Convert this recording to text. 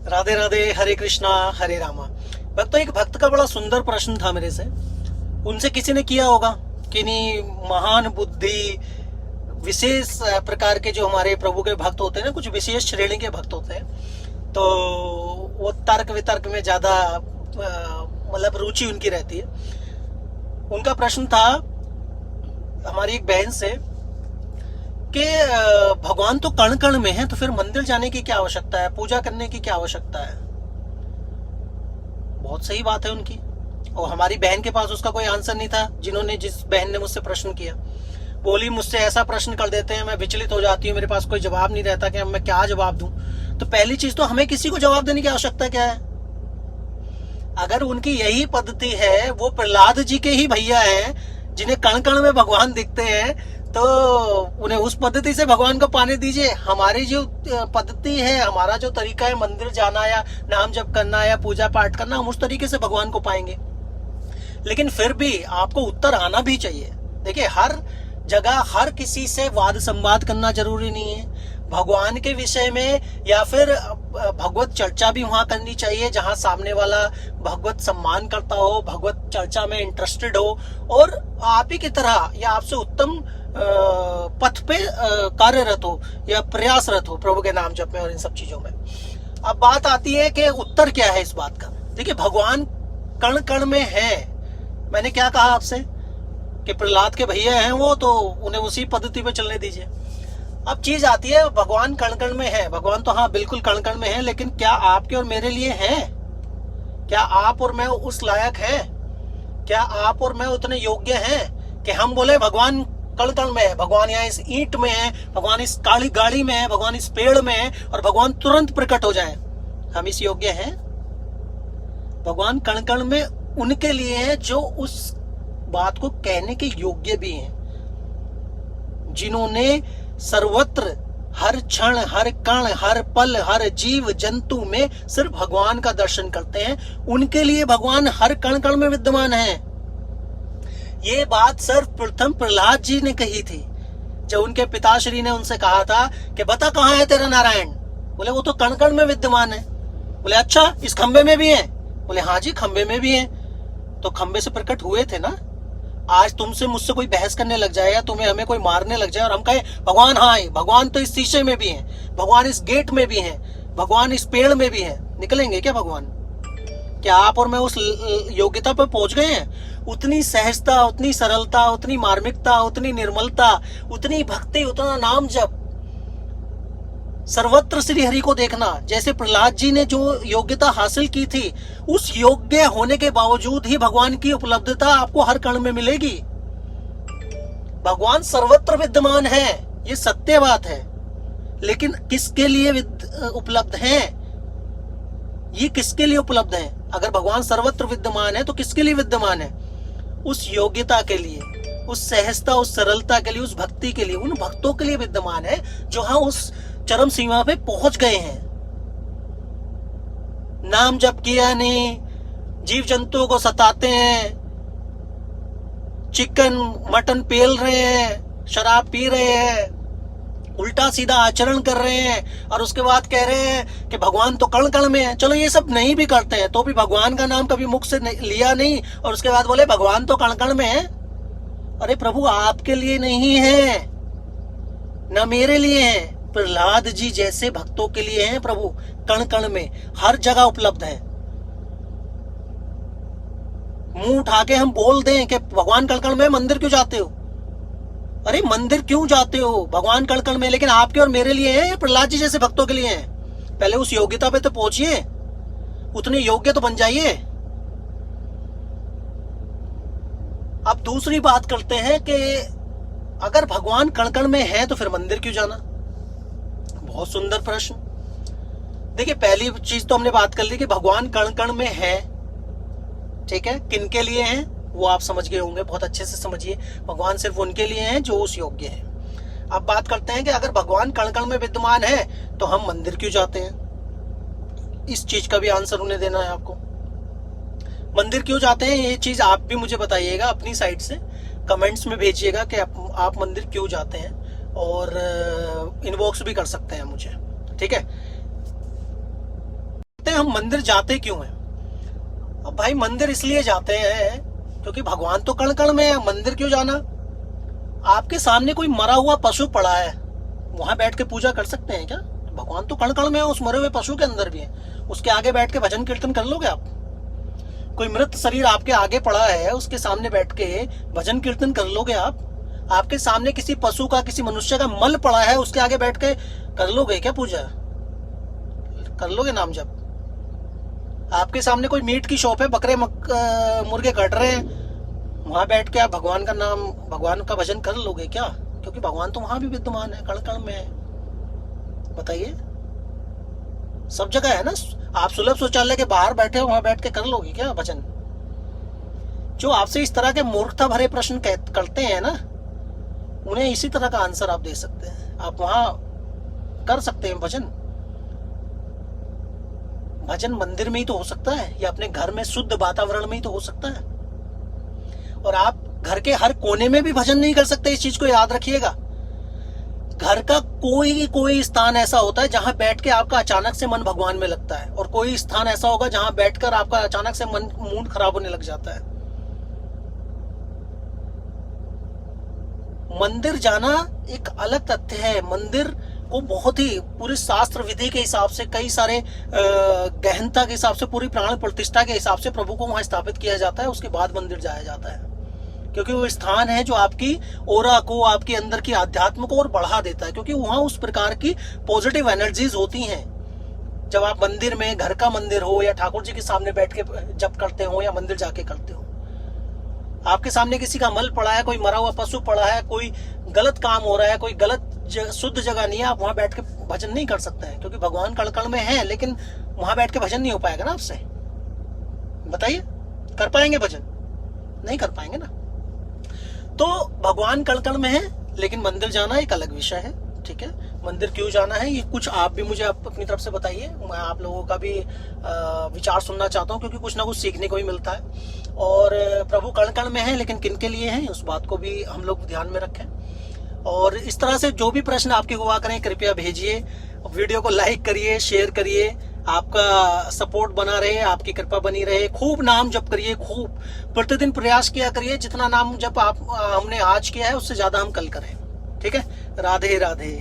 राधे राधे, हरे कृष्णा हरे रामा। भक्तों, एक भक्त का बड़ा सुंदर प्रश्न था मेरे से। उनसे किसी ने किया होगा कि नहीं, महान बुद्धि विशेष प्रकार के जो हमारे प्रभु के भक्त होते हैं ना, कुछ विशेष श्रेणी के भक्त होते हैं, तो वो तर्क वितर्क में ज्यादा मतलब रुचि उनकी रहती है। उनका प्रश्न था हमारी एक बहन से कि भगवान तो कण कण में है, तो फिर मंदिर जाने की क्या आवश्यकता है, पूजा करने की क्या आवश्यकता है। बहुत सही बात है उनकी, और हमारी बहन के पास उसका कोई आंसर नहीं था। जिस बहन ने मुझसे प्रश्न किया, बोली मुझसे ऐसा प्रश्न कर देते हैं, मैं विचलित हो जाती हूँ, मेरे पास कोई जवाब नहीं रहता कि अब मैं क्या जवाब दूं। तो पहली चीज तो हमें किसी को जवाब देने की आवश्यकता क्या है। अगर उनकी यही पद्धति है, वो प्रहलाद जी के ही भैया हैं जिन्हें कण कण में भगवान दिखते हैं, तो उन्हें उस पद्धति से भगवान को पाने दीजिए। हमारी जो पद्धति है, हमारा जो तरीका है मंदिर जाना या नाम जप करना या पूजा पाठ करना, हम उस तरीके से भगवान को पाएंगे। लेकिन फिर भी आपको उत्तर आना भी चाहिए। देखिए, हर जगह हर किसी से वाद संवाद करना जरूरी नहीं है। भगवान के विषय में या फिर भगवत चर्चा भी वहां करनी चाहिए जहां सामने वाला भगवत सम्मान करता हो, भगवत चर्चा में इंटरेस्टेड हो और आप ही की तरह या आपसे उत्तम पथ पे कार्यरत हो या प्रयासरत हो प्रभु के नाम जप में और इन सब चीजों में। अब बात आती है कि उत्तर क्या है इस बात का। देखिए, भगवान कण कण में है। मैंने क्या कहा आपसे कि प्रहलाद के भैया हैं वो, तो उन्हें उसी पद्धति पे चलने दीजिए। अब चीज आती है, भगवान कण कण में है। भगवान तो हाँ बिल्कुल कण कण में है, लेकिन क्या आपके और मेरे लिए है? क्या आप और मैं उस लायक हैं? क्या आप और मैं उतने योग्य हैं कि हम बोले भगवान कण कण में है, भगवान यहाँ इस ईंट में है, भगवान इस काली गाड़ी में है, भगवान इस पेड़ में है और भगवान तुरंत प्रकट हो जाए? हम इस योग्य हैं? भगवान कण कण में उनके लिए है जो उस बात को कहने के योग्य भी हैं, जिन्होंने सर्वत्र हर क्षण, हर कण, हर पल, हर जीव जंतु में सिर्फ भगवान का दर्शन करते हैं। उनके लिए भगवान हर कण कण में विद्यमान है। ये बात सर्वप्रथम प्रहलाद जी ने कही थी जब उनके पिताश्री ने उनसे कहा था कि बता कहाँ है तेरा नारायण। बोले वो तो कण कण में विद्यमान है। बोले अच्छा, इस खंबे में भी है? बोले हाँ जी, खंबे में भी है। तो खंबे से प्रकट हुए थे ना। आज तुमसे मुझसे कोई बहस करने लग जाए या तुम्हें हमें कोई मारने लग जाए और हम कहें भगवान हाँ है, भगवान तो इस शीशे में भी है, भगवान इस गेट में भी है, भगवान इस पेड़ में भी है, निकलेंगे क्या भगवान? क्या आप और मैं उस योग्यता पर पहुंच गए हैं? उतनी सहजता, उतनी सरलता, उतनी मार्मिकता, उतनी निर्मलता, उतनी भक्ति, उतना नाम जप, सर्वत्र श्री हरि को देखना, जैसे प्रहलाद जी ने जो योग्यता हासिल की थी, उस योग्य होने के बावजूद ही भगवान की उपलब्धता आपको हर कण में मिलेगी। भगवान सर्वत्र विद्यमान है, ये सत्य बात है, लेकिन किसके लिए उपलब्ध है? ये किसके लिए उपलब्ध है? अगर भगवान सर्वत्र विद्यमान है तो किसके लिए विद्यमान है? उस योग्यता के लिए, उस सहजता, उस सरलता के लिए, उस भक्ति के लिए, उन भक्तों के लिए विद्यमान है जो हाँ उस चरम सीमा पे पहुंच गए हैं। नाम जप किया नहीं, जीव जंतुओं को सताते हैं, चिकन मटन पेल रहे हैं, शराब पी रहे हैं, उल्टा सीधा आचरण कर रहे हैं और उसके बाद कह रहे हैं कि भगवान तो कण कण में है। चलो ये सब नहीं भी करते हैं तो भी भगवान का नाम कभी मुख से लिया नहीं और उसके बाद बोले भगवान तो कण कण में है। अरे प्रभु, आपके लिए नहीं है, ना मेरे लिए है, प्रहलाद जी जैसे भक्तों के लिए हैं प्रभु। कण कण में हर जगह उपलब्ध है। मुंह उठा के हम बोल दें कि भगवान कण कण में, मंदिर क्यों जाते हो? अरे मंदिर क्यों जाते हो? भगवान कण कण में, लेकिन आपके और मेरे लिए है या प्रहलाद जी जैसे भक्तों के लिए है? पहले उस योग्यता पे तो पहुंचिए, उतने योग्य तो बन जाइए। अब दूसरी बात करते हैं कि अगर भगवान कण कण में है तो फिर मंदिर क्यों जाना? बहुत सुंदर प्रश्न। देखिए, पहली चीज तो हमने बात कर ली कि भगवान कण कण में है, ठीक है। किन के लिए है वो आप समझ गए होंगे, बहुत अच्छे से समझिए। भगवान सिर्फ उनके लिए हैं जो उस योग्य है। अब बात करते हैं कि अगर भगवान कण कण में विद्यमान है तो हम मंदिर क्यों जाते हैं? इस चीज का भी आंसर उन्हें देना है आपको। मंदिर क्यों जाते हैं ये चीज आप भी मुझे बताइएगा, अपनी साइड से कमेंट्स में भेजिएगा कि आप मंदिर क्यों जाते हैं, और इनबॉक्स भी कर सकते हैं मुझे, ठीक है। हम मंदिर जाते क्यों हैं? अब भाई मंदिर इसलिए जाते हैं क्योंकि भगवान तो कण कण में है, मंदिर क्यों जाना? आपके सामने कोई मरा हुआ पशु पड़ा है, वहां बैठ के पूजा कर सकते हैं क्या? भगवान तो कण कण में है, उस मरे हुए पशु के अंदर भी है, उसके आगे बैठ के भजन कीर्तन कर लोगे आप? कोई मृत शरीर आपके आगे पड़ा है, उसके सामने बैठ के भजन कीर्तन कर लोगे आप? आपके सामने किसी पशु का, किसी मनुष्य का मल पड़ा है, उसके आगे बैठ के कर लोगे क्या पूजा? कर लोगे नाम जप? आपके सामने कोई मीट की शॉप है, बकरे मुर्गे कट रहे हैं, वहां बैठ के आप भगवान का नाम, भगवान का भजन कर लोगे क्या? क्योंकि भगवान तो वहां भी विद्यमान है, कण कण में है। बताइए, सब जगह है ना। आप सुलभ शौचालय के बाहर बैठे हो, वहां बैठ के कर लोगे क्या भजन? जो आपसे इस तरह के मूर्खता भरे प्रश्न करते हैं ना, उन्हें इसी तरह का आंसर आप दे सकते हैं। आप वहां कर सकते हैं भजन। भजन मंदिर में ही तो हो सकता है, या अपने घर में शुद्ध वातावरण में ही तो हो सकता है। और आप घर के हर कोने में भी भजन नहीं कर सकते, इस चीज को याद रखिएगा। घर का कोई स्थान ऐसा होता है जहां बैठ के आपका अचानक से मन भगवान में लगता है, और कोई स्थान ऐसा होगा जहां बैठकर आपका अचानक से मन मूड खराब होने लग जाता है। मंदिर जाना एक अलग तथ्य है। मंदिर को बहुत ही पूरी शास्त्र विधि के हिसाब से, कई सारे गहनता के हिसाब से, पूरी प्राण प्रतिष्ठा के हिसाब से प्रभु को वहां स्थापित किया जाता है, उसके बाद मंदिर जाया जाता है। क्योंकि वो स्थान है जो आपकी ओरा को, आपके अंदर की आध्यात्म को और बढ़ा देता है, क्योंकि वहां उस प्रकार की पॉजिटिव एनर्जीज होती हैं। जब आप मंदिर में, घर का मंदिर हो या ठाकुर जी के सामने बैठ के जप करते हो या मंदिर जाके करते हो, आपके सामने किसी का मल पड़ा है, कोई मरा हुआ पशु पड़ा है, कोई गलत काम हो रहा है, कोई गलत शुद्ध जगह नहीं है, आप वहां बैठ के भजन नहीं कर सकते हैं, क्योंकि भगवान कण कण में है। लेकिन वहां बैठ के भजन नहीं हो पाएगा ना आपसे। बताइए, कर पाएंगे भजन? नहीं कर पाएंगे ना। तो भगवान कण कण में है, लेकिन मंदिर जाना एक अलग विषय है। ठीक है, मंदिर क्यों जाना है, ये कुछ आप भी मुझे अपनी तरफ से बताइए। मैं आप लोगों का भी विचार सुनना चाहता हूँ, क्योंकि कुछ ना कुछ सीखने को भी मिलता है। और प्रभु कण कण में है, लेकिन किन के लिए है, उस बात को भी हम लोग ध्यान में रखें। और इस तरह से जो भी प्रश्न आपके हुआ करें, कृपया भेजिए। वीडियो को लाइक करिए, शेयर करिए। आपका सपोर्ट बना रहे, आपकी कृपा बनी रहे। खूब नाम जप करिए, खूब प्रतिदिन प्रयास किया करिए। जितना नाम जप हमने आज किया है, उससे ज्यादा हम कल करें। ठीक है, राधे राधे।